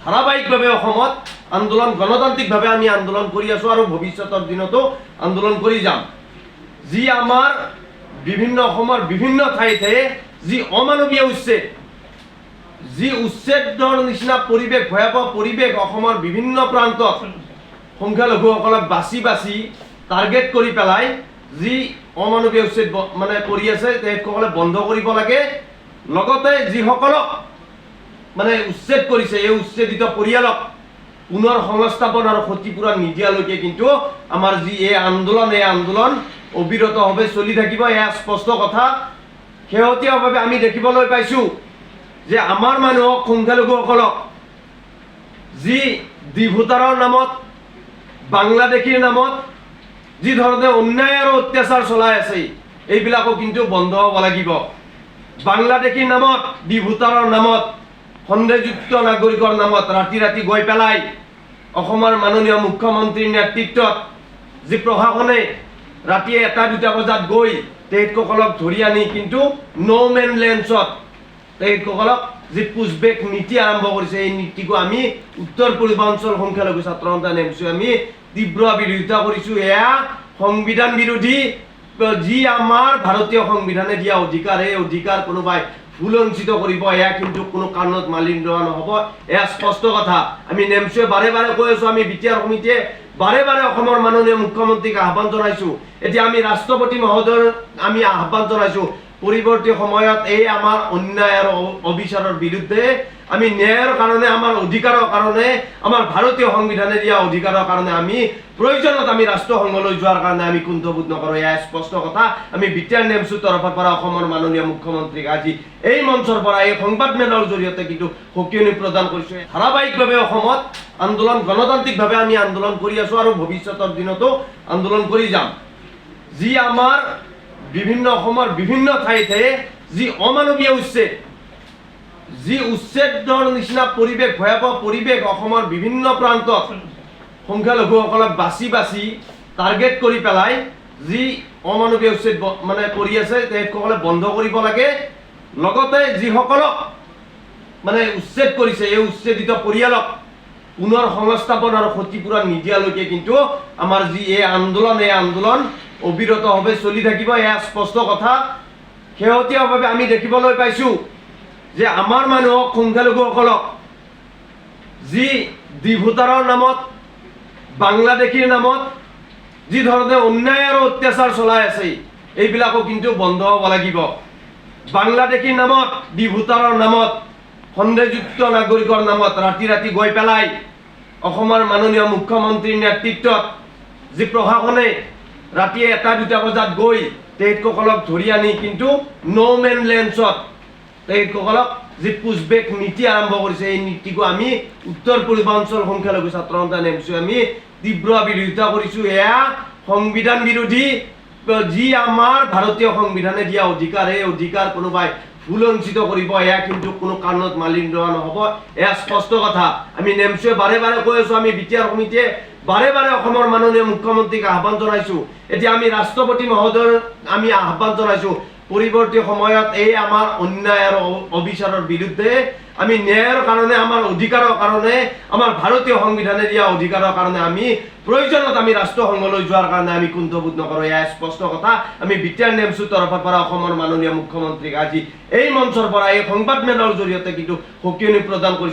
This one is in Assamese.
ধাৰাবাহিকভাৱে অসমত আন্দোলন গণতান্ত্ৰিকভাৱে আমি আন্দোলন কৰি আছো আৰু ভৱিষ্যতৰ দিনতো আন্দোলন কৰি যাম। যি আমাৰ বিভিন্ন অসমৰ বিভিন্ন ঠাইতে যি অমানৱীয় উচ্ছেদ, যি উচ্ছেদৰ নিচিনা পৰিৱেশ, ভয়াৱহ পৰিৱেশ অসমৰ বিভিন্ন প্ৰান্তত সংখ্যালঘুসকলক বাছি বাছি টাৰ্গেট কৰি পেলাই যি অমানৱীয় উচ্ছেদ মানে কৰি আছে, তেখেতসকলে বন্ধ কৰিব লাগে। লগতে যিসকলক মানে উচ্ছেদ কৰিছে, এই উচ্ছেদিত পৰিয়ালক পুনৰ সংস্থাপন আৰু ক্ষতিপূৰণ নিদিয়ালৈকে কিন্তু আমাৰ যি এই আন্দোলন অবিৰতভাৱে চলি থাকিব। এয়া স্পষ্ট কথা। শেহতীয়াভাৱে আমি দেখিবলৈ পাইছোঁ যে আমাৰ মানুহক, সংখ্যালঘুসকলক যি ভোটাৰৰ নামত, বাংলাদেশীৰ নামত যি ধৰণে অন্যায় আৰু অত্যাচাৰ চলাই আছে, এইবিলাকো কিন্তু বন্ধ হ'ব লাগিব। বাংলাদেশীৰ নামত, ভোটাৰৰ নামত, সন্দেহযুক্ত নাগৰিকৰ নামত ৰাতি ৰাতি গৈ পেলাই অসমৰ মাননীয় মুখ্যমন্ত্ৰীৰ নেতৃত্বত যি প্ৰশাসনে ৰাতি 1-2 বজাত গৈ তেখেতসকলক ধৰি আনি কিন্তু ন' মেন লেণ্ডছত তেখেতসকলক যি পুছবেক নীতি আৰম্ভ কৰিছে, এই নীতিকো আমি উত্তৰ পূৰ্বাঞ্চল সংখ্যালঘু ছাত্ৰ সন্থা নেমচি আমি তীব্ৰ বিৰোধিতা কৰিছোঁ। এয়া সংবিধান বিৰোধী। যি আমাৰ ভাৰতীয় সংবিধানে দিয়া অধিকাৰ, এই অধিকাৰ কোনোবাই ভুলঞ্চিত কৰিব, এয়া কিন্তু কোনো কাৰণত মানি লোৱা নহ'ব। এয়া স্পষ্ট কথা। আমি নেমচিয়ে বাৰে বাৰে কৈ আছোঁ, আমি বিটিআৰ সমিতিয়ে বাৰে বাৰে অসমৰ মাননীয় মুখ্যমন্ত্ৰীক আহ্বান জনাইছোঁ। এতিয়া আমি ৰাষ্ট্ৰপতি মহোদয়ৰ আমি আহ্বান জনাইছোঁ, পৰৱৰ্তী সময়ত এই আমাৰ অন্যায় আৰু অবিচাৰৰ বিৰুদ্ধে আমি ন্যায়ৰ কাৰণে, আমাৰ অধিকাৰৰ কাৰণে, আমাৰ ভাৰতীয় সংবিধানে দিয়া অধিকাৰৰ কাৰণে আমি প্ৰয়োজনত আমি ৰাষ্ট্ৰসংঘলৈ যোৱাৰ কাৰণে আমি কুণ্ঠবোধ নকৰোঁ। এয়া স্পষ্ট কথা। আমি বিটিআৰ নেমচিৰ তৰফৰ পৰা অসমৰ মাননীয় মুখ্যমন্ত্ৰীক আজি এই মঞ্চৰ পৰা এই সংবাদ মেলৰ জৰিয়তে কিন্তু সকিয়নি প্ৰদান কৰিছোঁ। ধাৰাবাহিকভাৱে অসমত আন্দোলন গণতান্ত্ৰিকভাৱে আমি আন্দোলন কৰি আছো আৰু ভৱিষ্যতৰ দিনতো আন্দোলন কৰি যাম। যি আমাৰ বিভিন্ন অসমৰ বিভিন্ন ঠাইতে যি অমানৱীয় উচ্ছেদ, যি উচ্ছেদৰ নিচিনা পৰিৱেশ, ভয়াৱহ পৰিৱেশ অসমৰ বিভিন্ন প্ৰান্তত সংখ্যালঘুসকলক বাছি বাছি টাৰ্গেট কৰি পেলাই যি অমানৱীয় উচ্ছেদ মানে কৰি আছে, তেখেতসকলে বন্ধ কৰিব লাগে। লগতে যিসকলক মানে উচ্ছেদ কৰিছে, এই উচ্ছেদিত পৰিয়ালক পুনৰ সংস্থাপন আৰু ক্ষতিপূৰণ নিদিয়ালৈকে কিন্তু আমাৰ যি এই আন্দোলন অবিৰতভাৱে চলি থাকিব। এয়া স্পষ্ট কথা। শেহতীয়াভাৱে আমি দেখিবলৈ পাইছোঁ যে আমাৰ মানুহক, সংখ্যালঘুসকলক যি ভোটাৰৰ নামত, বাংলাদেশীৰ নামত যি ধৰণে অন্যায় আৰু অত্যাচাৰ চলাই আছে, এইবিলাকো কিন্তু বন্ধ হ'ব লাগিব। বাংলাদেশীৰ নামত, ভোটাৰৰ নামত, সন্দেহযুক্ত নাগৰিকৰ নামত ৰাতি ৰাতি গৈ পেলাই অসমৰ মাননীয় মুখ্যমন্ত্ৰীৰ নেতৃত্বত যি প্ৰশাসনে ৰাতি 1-2 বজাত গৈ তেখেতসকলক ধৰি আনি কিন্তু ন' মেন লেণ্ডছত তেখেতসকলক যি পুছবেক নীতি আৰম্ভ কৰিছে, এই নীতিকো আমি উত্তৰ পূৰ্বাঞ্চল সংখ্যালঘু ছাত্ৰ সন্থা নেমচি আমি তীব্ৰ বিৰোধিতা কৰিছোঁ। এয়া সংবিধান বিৰোধী। যি আমাৰ ভাৰতীয় সংবিধানে দিয়া অধিকাৰ, এই অধিকাৰ কোনোবাই ভুলঞ্চিত কৰিব, এয়া কিন্তু কোনো কাৰণত মানি লোৱা নহ'ব। এয়া স্পষ্ট কথা। আমি নেমচিয়ে বাৰে বাৰে কৈ আছোঁ, আমি বিটিআৰ সমিতিয়ে বাৰে বাৰে অসমৰ মাননীয় মুখ্যমন্ত্ৰীক আহ্বান জনাইছোঁ। এতিয়া আমি ৰাষ্ট্ৰপতি মহোদয়ৰ আমি আহ্বান জনাইছোঁ, পৰৱৰ্তী সময়ত এই আমাৰ অন্যায় আৰু অবিচাৰৰ বিৰুদ্ধে আমি ন্যায়ৰ কাৰণে, আমাৰ অধিকাৰৰ কাৰণে, আমাৰ ভাৰতীয় সংবিধানে দিয়া অধিকাৰৰ কাৰণে আমি প্ৰয়োজনত আমি ৰাষ্ট্ৰসংঘলৈ যোৱাৰ কাৰণে আমি কুণ্ঠবোধ নকৰোঁ। এয়া স্পষ্ট কথা। আমি বিটিআৰ নেমচিৰ তৰফৰ পৰা অসমৰ মাননীয় মুখ্যমন্ত্ৰীক আজি এই মঞ্চৰ পৰা এই সংবাদ মেলৰ জৰিয়তে কিন্তু সকিয়নি প্ৰদান কৰিছোঁ।